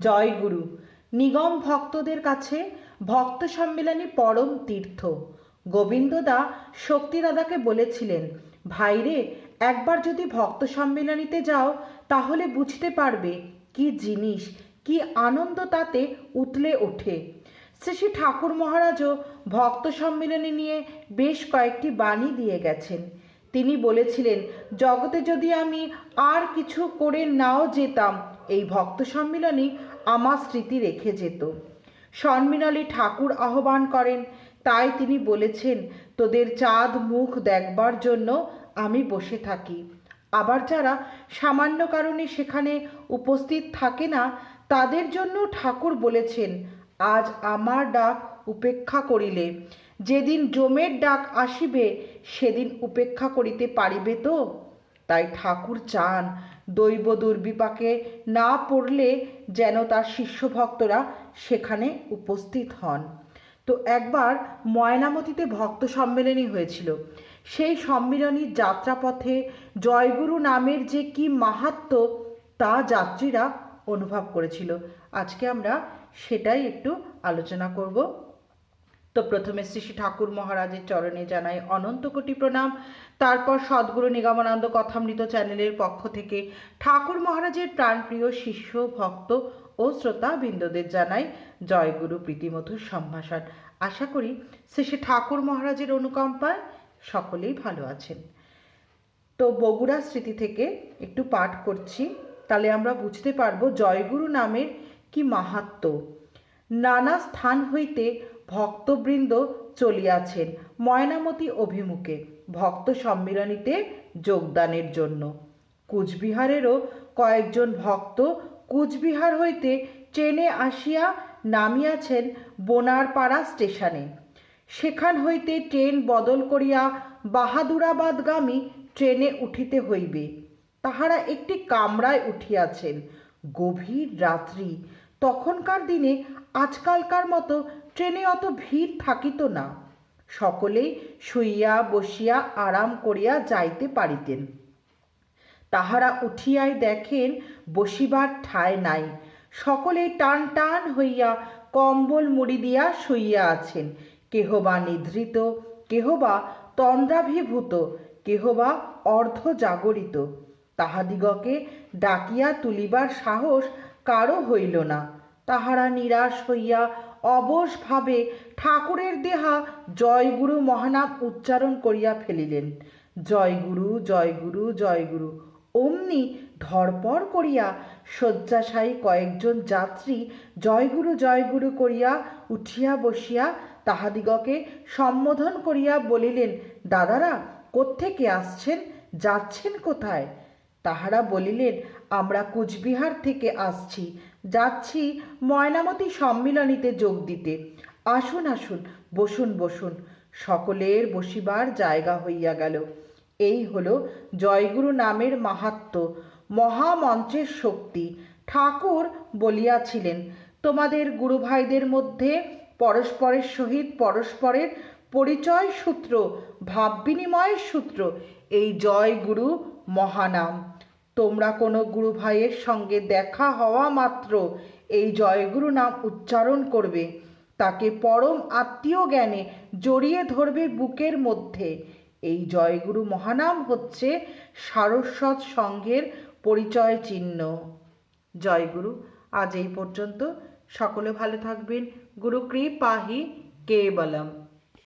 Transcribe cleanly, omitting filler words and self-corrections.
জয় গুরু। নিগম ভক্তদের কাছে ভক্ত সম্মেলনী পরম তীর্থ। গোবিন্দদা শক্তিদাদাকে বলেছিলেন, ভাইরে, একবার যদি ভক্ত সম্মেলনীতে যাও তাহলে বুঝতে পারবে কি জিনিস, কি আনন্দ তাতে উতলে ওঠে। শ্রী শ্রী ঠাকুর মহারাজও ভক্ত সম্মেলনী নিয়ে বেশ কয়েকটি বাণী দিয়ে গেছেন। তিনি বলেছিলেন, জগতে যদি আমি আর কিছু করে নাও যেতাম, এই ভক্ত সম্মিলনী আমার স্মৃতি রেখে যেত। সম্মিলনী ঠাকুর আহ্বান করেন, তাই তিনি বলেছেন, তোদের চাঁদ মুখ দেখবার জন্য আমি বসে থাকি। আবার যারা সামান্য কারণে সেখানে উপস্থিত থাকে না, তাদের জন্য ঠাকুর বলেছেন, আজ আমার ডাক উপেক্ষা করিলে যেদিন যমের ডাক আসিবে সেদিন উপেক্ষা করিতে পারিবে তো? তাই ঠাকুর চান দৈব দুর্বিপাকে না পড়লে যেন তার শিষ্যভক্তরা সেখানে উপস্থিত হন। তো একবার ময়নামতিতে ভক্ত সম্মেলনী হয়েছিল। সেই সম্মেলনীর যাত্রাপথে জয়গুরু নামের যে কি মাহাত্ম্য তা যাত্রীরা অনুভব করেছিল। আজকে আমরা সেটাই একটু আলোচনা করব। তো প্রথমে শ্রী শ্রী ঠাকুর মহারাজের চরণে জানাই অনন্ত কোটি প্রণাম। তারপর সদ্গুরু নিগমানন্দ কথামৃত চ্যানেলের পক্ষ থেকে ঠাকুর মহারাজের প্রাণপ্রিয় শিষ্য ভক্ত ও শ্রোতা বৃন্দদের জানাই জয়গুরু প্রীতিমধুর সম্ভাষণ। আশা করি শ্রী শ্রী ঠাকুর মহারাজের অনুকম্পায় সকলেই ভালো আছেন। তো বগুড়া স্মৃতি থেকে একটু পাঠ করছি, তাহলে আমরা বুঝতে পারবো জয়গুরু নামের কি মাহাত্ম্য। নানা স্থান হইতে ভক্তবৃন্দ চলিয়াছেন ময়নামতি অভিমুখে ভক্ত সম্মিলনীতে যোগদানের জন্য। কুচবিহারেরও কয়েকজন ভক্ত কুচবিহার হইতে ট্রেনে আসিয়া নামিয়াছেন বোনারপাড়া স্টেশনে। সেখান হইতে ট্রেন বদল করিয়া বাহাদুরাবাদগামী ট্রেনে উঠিতে হইবে। তাহারা একটি কামরায় উঠিয়াছেন। গভীর রাত্রি। তখনকার দিনে আজকালকার মতো ট্রেনে অত ভিড় থাকিত না। সকলেই শুইয়া বসিয়া আরাম করিয়া যাইতে পারিতেন। তাহারা উঠিয়াই দেখেন বসিবার ঠাঁই নাই। সকলে টান টান হইয়া কম্বল মুড়ি দিয়া শুইয়া আছেন। কেহ বা নিদ্রিত, কেহ বা তন্দ্রাভিভূত, কেহ বা অর্ধ জাগরিত। তাহাদিগকে ডাকিয়া তুলিবার সাহস কারো হইল না। তাহারা নিরাশ হইয়া অবশভাবে ঠাকুরের দেহা জয়গুরু মহানাম উচ্চারণ করিয়া ফেলিলেন। জয়গুরু জয়গুরু জয়গুরু। অমনি ধরপড় করিয়া শয্যাশায়ী কয়েকজন যাত্রী জয়গুরু জয়গুরু করিয়া উঠিয়া বসিয়া তাহাদিগকে সম্বোধন করিয়া বলিলেন, দাদারা, কোত্থেকে আসছেন, যাচ্ছেন কোথায়? তাহারা বলিলেন, আমরা কুচবিহার থেকে আসছি, যাচ্ছি ময়নামতি সম্মিলনীতে যোগ দিতে। আসুন আসুন, বসুন বসুন। সকলের বসিবার জায়গা হইয়া গেল। এই হলো জয়গুরু নামের মাহাত্ম্য, মহামন্ত্রের শক্তি। ঠাকুর বলিয়াছিলেন, তোমাদের গুরু ভাইদের মধ্যে পরস্পরের সহিত পরস্পরের পরিচয় সূত্র, ভাব বিনিময়ের সূত্র এই জয়গুরু মহানাম। তোমরা কোনো গুরু ভাইয়ের সঙ্গে দেখা হওয়া মাত্র এই জয়গুরু নাম উচ্চারণ করবে, তাকে পরম আত্মীয় জ্ঞানে জড়িয়ে ধরবে বুকের মধ্যে। এই জয়গুরু মহানাম হচ্ছে সারস্বত সংঘের পরিচয় চিহ্ন। জয়গুরু। আজ এই পর্যন্ত। সকলে ভালো থাকবেন। গুরু কৃপাহি কেবলম।